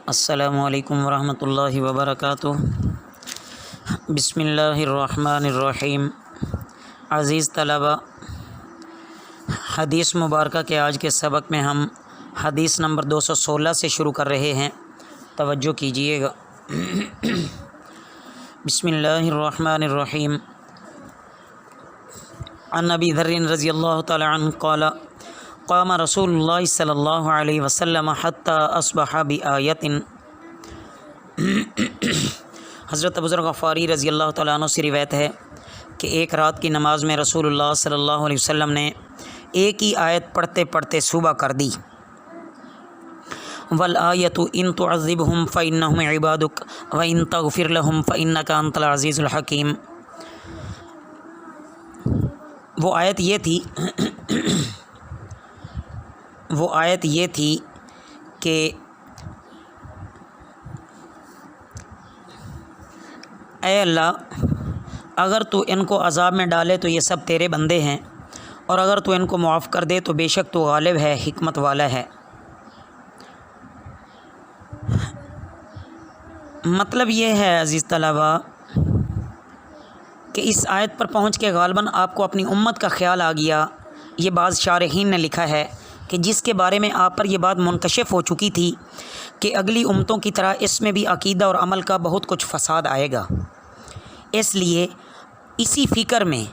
السلام علیکم ورحمۃ اللہ وبرکاتہ۔ بسم اللہ الرحمن الرحیم۔ عزیز طلبہ، حدیث مبارکہ کے آج کے سبق میں ہم حدیث نمبر 216 سے شروع کر رہے ہیں، توجہ کیجیے گا۔ بسم اللہ الرحمن الرحیم۔ عن ابی ذر رضی اللہ تعالی عنہ قال قام رسول اللہ صلی اللہ علیہ وسلم حتی اصبح بآیت۔ حضرت ابو ذر غفاری رضی اللہ تعالیٰ عنہ سے روایت ہے کہ ایک رات کی نماز میں رسول اللہ صلی اللہ علیہ وسلم نے ایک ہی آیت پڑھتے پڑھتے صبح کر دی۔ والآیت ان تعذبہم فإنہم عبادک وإن تغفر لہم فإنک انت العزیز الحکیم۔ وہ آیت یہ تھی کہ اے اللہ، اگر تو ان کو عذاب میں ڈالے تو یہ سب تیرے بندے ہیں، اور اگر تو ان کو معاف کر دے تو بے شک تو غالب ہے، حکمت والا ہے۔ مطلب یہ ہے عزیز طلبہ کہ اس آیت پر پہنچ کے غالباً آپ کو اپنی امت کا خیال آ گیا۔ یہ بعض شارحین نے لکھا ہے کہ جس کے بارے میں آپ پر یہ بات منکشف ہو چکی تھی کہ اگلی امتوں کی طرح اس میں بھی عقیدہ اور عمل کا بہت کچھ فساد آئے گا، اس لیے اسی فکر میں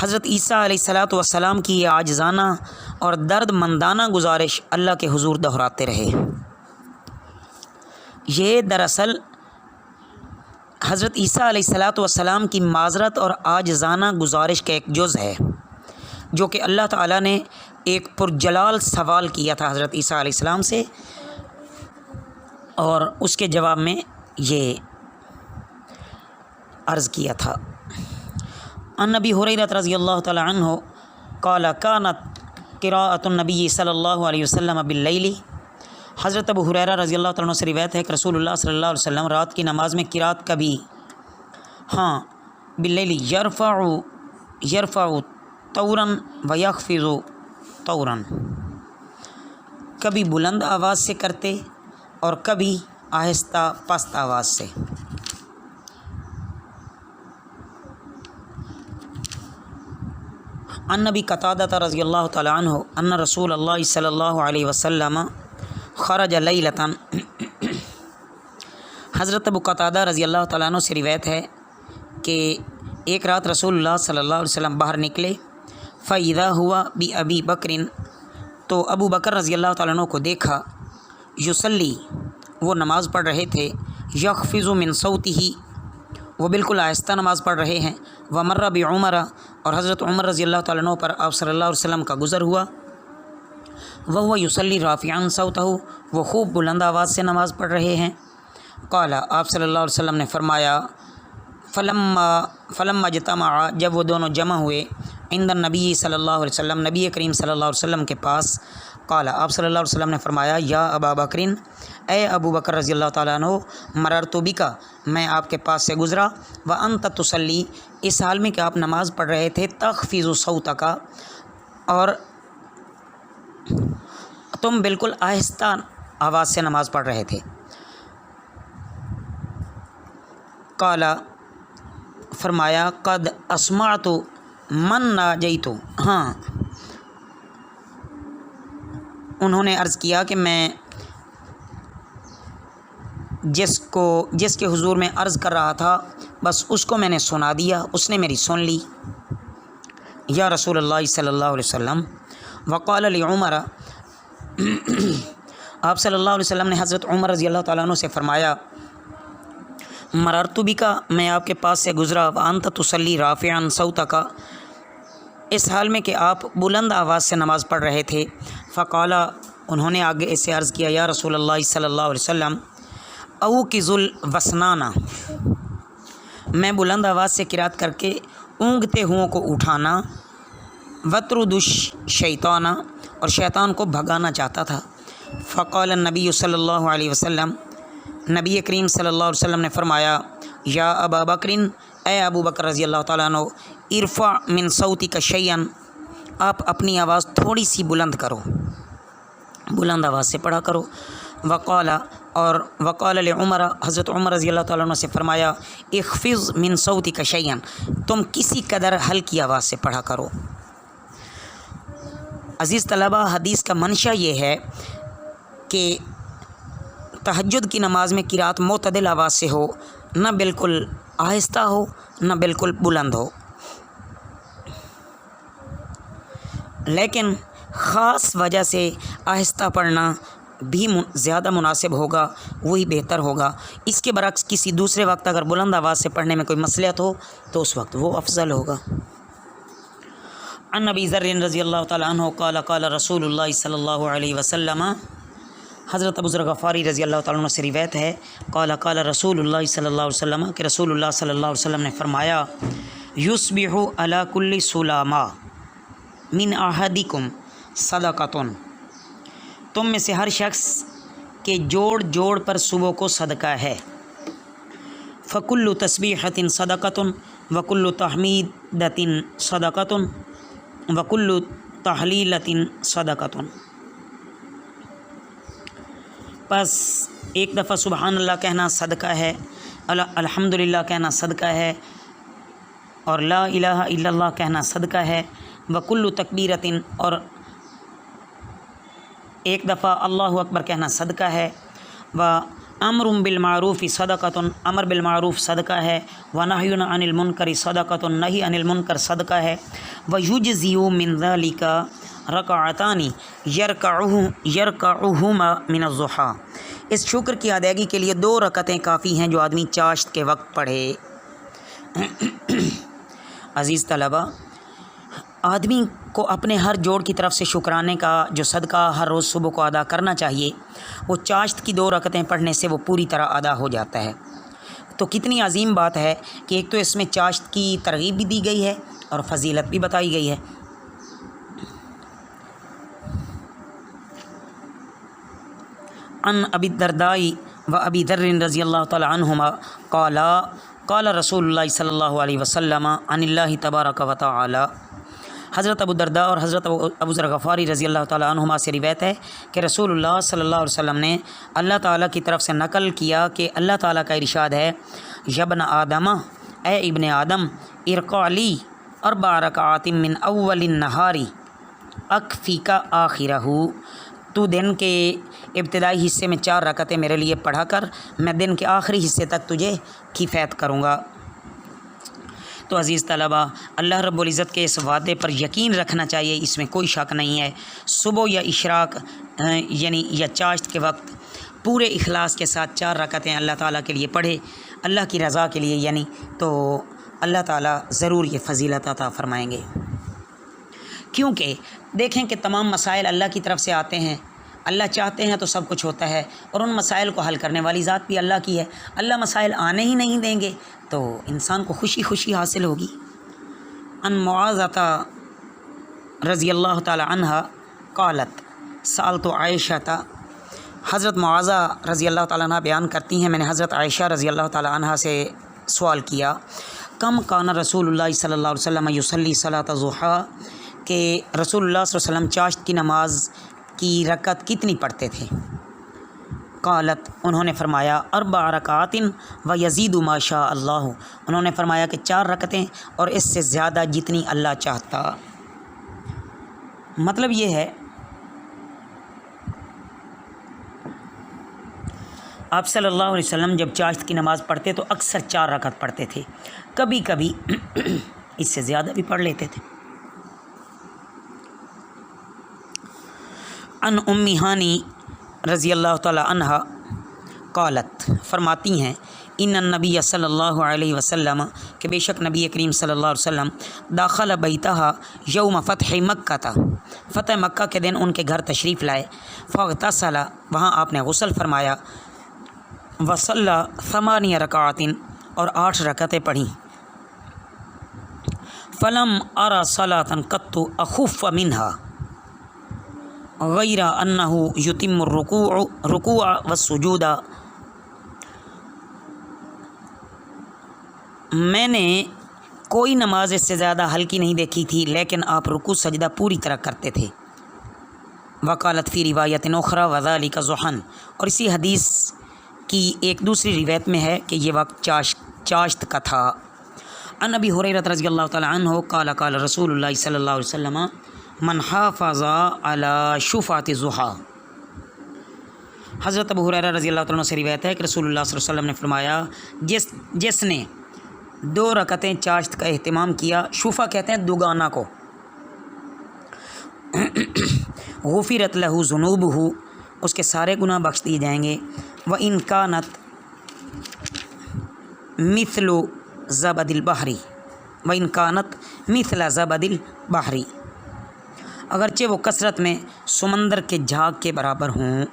حضرت عیسیٰ علیہ السلام کی یہ عاجزانہ اور درد مندانہ گزارش اللہ کے حضور دہراتے رہے۔ یہ دراصل حضرت عیسیٰ علیہ السلام کی معذرت اور عاجزانہ گزارش کا ایک جز ہے، جو کہ اللہ تعالیٰ نے ایک پرجلال سوال کیا تھا حضرت عیسیٰ علیہ السلام سے، اور اس کے جواب میں یہ عرض کیا تھا۔ عن ابی ہریرہ رضی اللہ تعالی عنہ قال کانت قراءۃ النبی صلی اللہ علیہ وسلم باللیل۔ حضرت ابو ہریرہ رضی اللہ تعالیٰ عنہ سے روایت ہے کہ رسول اللہ صلی اللہ علیہ وسلم رات کی نماز میں قرات کبھی باللیل یرفع طورا ویخفض طورا، کبھی بلند آواز سے کرتے اور کبھی آہستہ پست آواز سے۔ عن نبی قتادہ رضی اللہ تعالی عنہ ان رسول اللہ صلی اللہ علیہ وسلم خرج لیلۃ۔ حضرت ابو قتادہ رضی اللہ تعالیٰ عنہ سے روایت ہے کہ ایک رات رسول اللہ صلی اللہ علیہ وسلم باہر نکلے، فَإِذَا هُوَ بِأَبِي بَكْرٍ، تو ابو بکر رضی اللہ تعالیٰ عنہ کو دیکھا، یصلی، وہ نماز پڑھ رہے تھے، یخفض من صوتہ، وہ بالکل آہستہ نماز پڑھ رہے ہیں، ومر بعمر، اور حضرت عمر رضی اللہ تعالیٰ عنہ پر آپ صلی اللہ علیہ وسلم کا گزر ہوا، وہو یصلی رافعا صوتہ، وہ خوب بلند آواز سے نماز پڑھ رہے ہیں۔ قال، آپ صلی اللہ علیہ وسلم نے فرمایا، فلما اجتمعا، جب وہ دونوں جمع ہوئے، عند النبی صلی اللہ علیہ وسلم، نبی کریم صلی اللہ علیہ وسلم کے پاس، قال، آپ صلی اللہ علیہ وسلم نے فرمایا، یا ابا بکرین، اے ابو بکر رضی اللہ تعالیٰ عنہ، مررت بک، میں آپ کے پاس سے گزرا، وانت تصلی، اس حال میں کہ آپ نماز پڑھ رہے تھے، تخفض صوتک، اور تم بالکل آہستہ آواز سے نماز پڑھ رہے تھے۔ قال، فرمایا، قد اسمعت من ناجیت، انہوں نے عرض کیا کہ میں جس کے حضور میں عرض کر رہا تھا، بس اس کو میں نے سنا دیا، اس نے میری سن لی، یا رسول اللہ صلی اللہ علیہ وسلم۔ وقال لعمر، آپ صلی اللہ علیہ وسلم نے حضرت عمر رضی اللہ تعالیٰ عنہ سے فرمایا، مررت بک، میں آپ کے پاس سے گزرا، وانت تصلی رافعا صوتک، اس حال میں کہ آپ بلند آواز سے نماز پڑھ رہے تھے۔ فقال، انہوں نے آگے اسے عرض کیا، یا رسول اللہ صلی اللہ علیہ وسلم، اوقظ الوسنان، میں بلند آواز سے قرات کر کے اونگتے ہوں کو اٹھانا، وطرد الشیطان، اور شیطان کو بھگانا چاہتا تھا۔ فقال النبی صلی اللہ علیہ وسلم، نبی کریم صلی اللہ علیہ وسلم نے فرمایا، یا ابا بکرین، اے ابو بکر رضی اللہ تعالیٰ عنہ، ارفع من صوتک شیئا، آپ اپنی آواز تھوڑی سی بلند کرو، بلند آواز سے پڑھا کرو۔ वक़ाल उमर, हज़रत उमर रज़ी अल्लाह तआला अन्हु से फरमाया, इख़्फ़िज़ मिन सौतिका शैयन, तुम किसी कदर हल्की आवाज़ से पढ़ा करो। अज़ीज़ तलबा, हदीस का मंशा ये है कि तहज्जुद की नमाज़ में किरात मोतदिल आवाज़ से हो, न बिल्कुल आहिस्ता हो न बिल्कुल बुलंद हो, लेकिन ख़ास वजह से आहिस्ता पढ़ना भी ज़्यादा मुनासिब होगा, वही बेहतर होगा। इसके बरक्स किसी दूसरे वक्त अगर बुलंद आवाज़ से पढ़ने में कोई मसलियत हो तो उस वक्त वो अफजल होगा। अन अबी ज़र्र रज़ी अल्लाह तआला अन्हु क़ाल क़ाल रसूलुल्लाह सल्लल्लाहु अलैहि वसल्लम, हज़रत अबू ज़र ग़फ़ारी रज़ी अल्लाह तआला अन्हु से रिवायत है, क़ाल क़ाल रसूलुल्लाह सल्लल्लाहु अलैहि वसल्लम कि रसूलुल्लाह सल्लल्लाहु अलैहि वसल्लम ने फरमाया, युस्बिहु अला कुल्लि सुलामा मिन अहदिकुम सदक़तुन, तुम में से हर शख्स के जोड़ जोड़ पर सुबह को सदका है। फ़कुल्लु तस्बीहतिन सदक़तुन वकुल्लु तहमीदतिन सदक़तुन वकुल्लु तहलीलतिन सदक़तुन। बस एक दफ़ा सुबहान अल्लाह कहना सदका है, अल्हम्दुलिल्लाह कहना सदका है, और ला इलाहा इल्लल्लाह कहना सदका है। वकुल्लु तकबीरतिन, और एक दफ़ा अल्लाहु अकबर कहना सदका है। व अम्रुम बिल मारूफ़ सदक़तुन, अमर बिल मारूफ़ सदका है। व नह्युन अनिल मुनकर सदक़तुन, नही अनिल मुनकर सदका है। व युज्ज़िउ मिन ज़ालिका रकअतानी यरकउहुमा मिन अज़्ज़ुहा, इस शुक्र की अदायगी के लिए 2 रकतें काफ़ी हैं जो आदमी चाश्त के वक्त पढ़े। अज़ीज़ तलबा, आदमी को अपने हर जोड़ की तरफ से शुक्राने का जो सदका हर रोज़ सुबह को अदा करना चाहिए, वो चाश्त की 2 रकतें पढ़ने से वो पूरी तरह अदा हो जाता है। तो कितनी अजीम बात है कि एक तो इसमें चाश्त की तरगीब भी दी गई है और फजीलत भी बताई गई है। अन अबी दरदाई व अबी दर्रिन रज़ी अल्लाह तआला अन्हुमा क़ाला क़ाला रसूलुल्लाह सल्लल्लाहु अलैहि वसल्लम अनिल्लाहि तबारक व तआला, हज़रत अबू दरदा और हज़रत अबू ज़र ग़फ़ारी रज़ी अल्लाह तआला अन्हुमा से रिवायत है कि रसूलुल्लाह सल्लल्लाहु अलैहि वसल्लम ने अल्लाह ताला की तरफ से नकल किया कि अल्लाह ताला का इरशाद है, यब्न आदम, ए इब्ने आदम, इरक़अली अर्बअ रकअतिन मिन अव्वलिन नहारी अक्फ़ीका आखिरहू, तू दिन के इब्तिदाई हिस्से में 4 रकतें मेरे लिए पढ़ा कर, मैं दिन के आखिरी हिस्से तक तुझे किफ़ायत करूँगा। तो अज़ीज़ तलबा, अल्लाह रब्बुल इज़्ज़त के इस वादे पर यकीन रखना चाहिए, इसमें कोई शक नहीं है। सुबह या इशराक यानी या चाश्त के वक्त पूरे इखलास के साथ 4 रकतें अल्लाह ताला के लिए पढ़े, अल्लाह की रज़ा के लिए, यानी तो अल्लाह ताला ज़रूर ये फ़जीलत अता फ़रमाएँगे। क्योंकि देखें कि तमाम मसाइल अल्लाह की तरफ से आते हैं, अल्लाह चाहते हैं तो सब कुछ होता है, और उन मसाइल को हल करने वाली ज़ात भी अल्लाह की है। अल्लाह मसाइल आने ही नहीं देंगे तो इंसान को खुशी खुशी हासिल होगी। अन मुआज़ता रज़ी अल्लाह ताला अन्हा क़ालत सालतु आयशा, हज़रत मुआज़ा रज़ी अल्लाह ताला अन्हा बयान करती हैं, मैंने हज़रत आयशा रज़ी अल्लाह ताला अन्हा से सवाल किया, कम काना रसूलुल्लाह सल्लल्लाहु अलैहि वसल्लम युसल्ली सलात ज़ुहा, कि रसूलुल्लाह सल्लल्लाहु अलैहि वसल्लम चाश्त की नमाज की रकत कितनी पढ़ते थे। क़ालत, उन्होंने फरमाया, अर्बअ रकातिन व यज़ीदु मा शा अल्लाह, उन्होंने फरमाया कि 4 रकतें और इससे ज़्यादा जितनी अल्लाह चाहता। मतलब ये है, आप सल्लल्लाहु अलैहि वसल्लम जब चाश्त की नमाज़ पढ़ते तो अक्सर 4 रकत पढ़ते थे, कभी कभी इससे ज़्यादा भी पढ़ लेते थे। अन उम्मी हानी रज़ी अल्लाह ताला अन्हा क़ालत, फरमाती हैं, इन्न नबी सल्लल्लाहु अलैहि वसल्लम, कि बेशक नबी करीम सल्लल्लाहु अलैहि वसल्लम दाखल बैतहा यौम फ़तह मक्का था, फ़तह मक्का के दिन उनके घर तशरीफ़ लाए। फ़ग़तसला, वहाँ आपने गुस्ल फरमाया। वसल्ला समानिया रकातिन, और 8 रकतें पढ़ीं। फ़लम अरा सलातन कत्तु अख़ुफ़ मिन्हा गैरा अन्नहु युतिम्मु रुकूअ व सुजूदा, मैंने कोई नमाज इससे ज़्यादा हल्की नहीं देखी थी, लेकिन आप रुकू सजदा पूरी तरह करते थे। वकालत फ़ी रिवायत उखरा वज़ालिका ज़ुहन, और इसी हदीस की एक दूसरी रिवायत में है कि ये वक्त चाश्त का था। अन अबी हुरैरा रज़ियल्लाहु तआला अन्हु क़ाल क़ाल रसूलुल्लाह सल्लल्लाहु अलैहि वसल्लम मन हाफ़ज़ा अला शुफ़ाति ज़ुहा। हज़रत अबू हुरैरा रज़ियल्लाहु तआला से रिवायत है कि रसूलुल्लाह सल्लल्लाहु अलैहि वसल्लम ने फरमाया जिसने 2 रकतें चाश्त का एहतिमाम किया, शुफ़ा कहते हैं दुगाना को, गुफ़िरत लहू ज़ुनूबहू, उसके सारे गुनाह बख्श दिए जाएंगे। व इन कानत मिथलु ज़बदिल बहरी, व इन कानत मिथला ज़बदिल बहरी, अगरचे वो कसरत में समंदर के झाग के बराबर हों।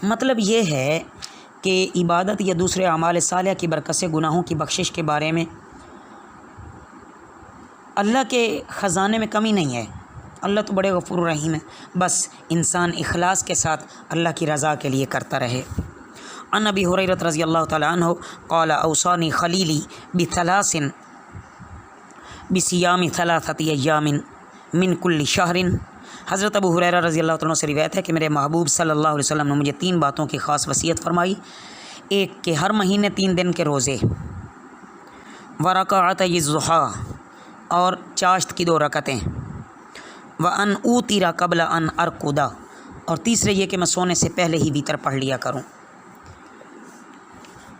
मतलब ये है कि इबादत या दूसरे अमाल सालिह की बरकत से गुनाहों की बख्शिश के बारे में अल्लाह के ख़ज़ाने में कमी नहीं है। अल्लाह तो बड़े गफ़ूर रहीम है, बस इंसान इखलास के साथ अल्लाह की रज़ा के लिए करता रहे। अन अबी हुरैरा रज़ियल्लाहु तआला अन्हु क़ाल औसानी खलीली बिथलासिन बिसियामी थलाथति अय्यामिन मिन कुल्लि शहरिन। हज़रत अबू हुरैरा रज़ियल्लाहु तआला से रिवायत है कि मेरे महबूब सल्लल्लाहु अलैहि वसल्लम ने मुझे 3 बातों की ख़ास वसीयत फरमाई। एक कि हर महीने 3 दिन के रोज़े, व रकाअतै ज़ुहा, और चाश्त की 2 रकतें, व अन ऊतिरा कबला अन अरकुदा, और तीसरे ये कि मैं सोने से पहले ही वितर पढ़ लिया करूँ।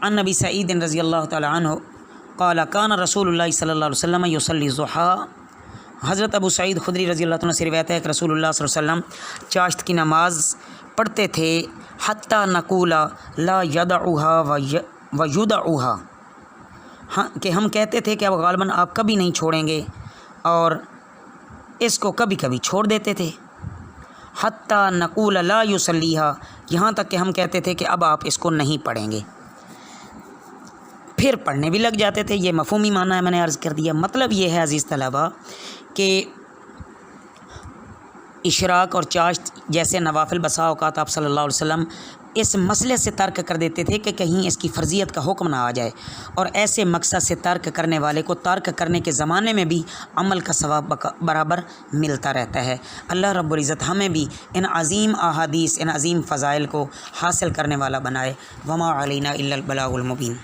अन नबी सईद रज़ियल्लाहु तआला अन्हु क़ाल कान रसूलुल्लाह सल्लल्लाहु अलैहि वसल्लम युसल्ली ज़ुहा। हज़रत अबू सईद खुदरी रज़ियल्लाहु तआला से रिवायत है कि रसूलुल्लाह सल्लल्लाहु अलैहि वसल्लम चाश्त की नमाज़ पढ़ते थे हत्ता नकूला ला यदउहा व युदउहा, हाँ कि हम कहते थे कि अब गालिबन आप कभी नहीं छोड़ेंगे, और इसको कभी कभी छोड़ देते थे। हत्ता नकूल ला युसल्लीहा, यहाँ तक कि हम कहते थे कि अब आप इसको नहीं पढ़ेंगे, फिर पढ़ने भी लग जाते थे। ये मफ़हूमी माना है, मैंने अर्ज़ कर दिया। मतलब ये है अज़ीज़ तलबा कि इशराक और चाश्त जैसे नवाफिल बसा औक़ात आप सल्लल्लाहु अलैहि वसल्लम इस मसले से तर्क कर देते थे कि कहीं इसकी फ़र्ज़ियत का हुक्म ना आ जाए, और ऐसे मकसद से तर्क करने वाले को तर्क करने के ज़माने में भी अमल का सवाब बराबर मिलता रहता है। अल्लाह रब्बुल इज़्ज़त हमें भी इन अज़ीम अहादीस, इन अज़ीम फ़ज़ाइल को हासिल करने वाला बनाए। वमा अलैना इल्लल बलागुल मुबीन।